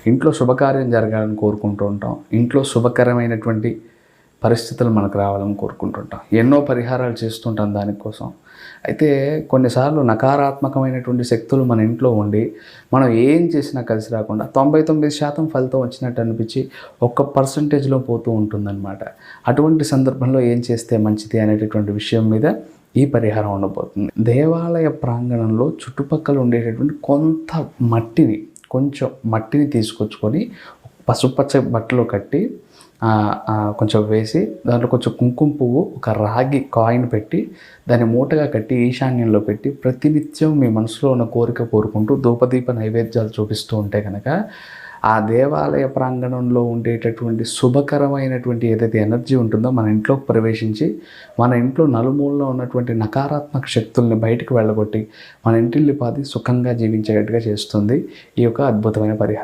ఇంట్లో శుభకార్యం జరగాలని కోరుకుంటూ ఉంటాం. ఇంట్లో శుభకరమైనటువంటి పరిస్థితులు మనకు రావాలని కోరుకుంటుంటాం. ఎన్నో పరిహారాలు చేస్తుంటాం దానికోసం. అయితే కొన్నిసార్లు నకారాత్మకమైనటువంటి శక్తులు మన ఇంట్లో ఉండి మనం ఏం చేసినా కలిసి రాకుండా 99% ఫలితం వచ్చినట్టు అనిపించి 1%లో పోతూ ఉంటుందన్నమాట. అటువంటి సందర్భంలో ఏం చేస్తే మంచిది అనేటటువంటి విషయం మీద ఈ పరిహారం ఉండబోతుంది. దేవాలయ ప్రాంగణంలో చుట్టుపక్కల ఉండేటటువంటి కొంచెం మట్టిని తీసుకొచ్చుకొని పసుపచ్చ బట్టలో కట్టి కొంచెం వేసి దాంట్లో కొంచెం కుంకుమ పువ్వు, ఒక రాగి కాయిన్ పెట్టి దాన్ని మూటగా కట్టి ఈశాన్యంలో పెట్టి ప్రతినిత్యం మీ మనసులో ఉన్న కోరిక కోరుకుంటూ ధూపదీప నైవేద్యాలు చూపిస్తూ ఉంటే కనుక ఆ దేవాలయ ప్రాంగణంలో ఉండేటటువంటి శుభకరమైనటువంటి ఏదైతే ఎనర్జీ ఉంటుందో మన ఇంట్లోకి ప్రవేశించి మన ఇంట్లో నలుమూలలో ఉన్నటువంటి నకారాత్మక శక్తుల్ని బయటకు వెళ్ళగొట్టి మన ఇంటిల్లిపాది సుఖంగా జీవించేటట్టుగా చేస్తుంది ఈ యొక్క అద్భుతమైన పరిహారం.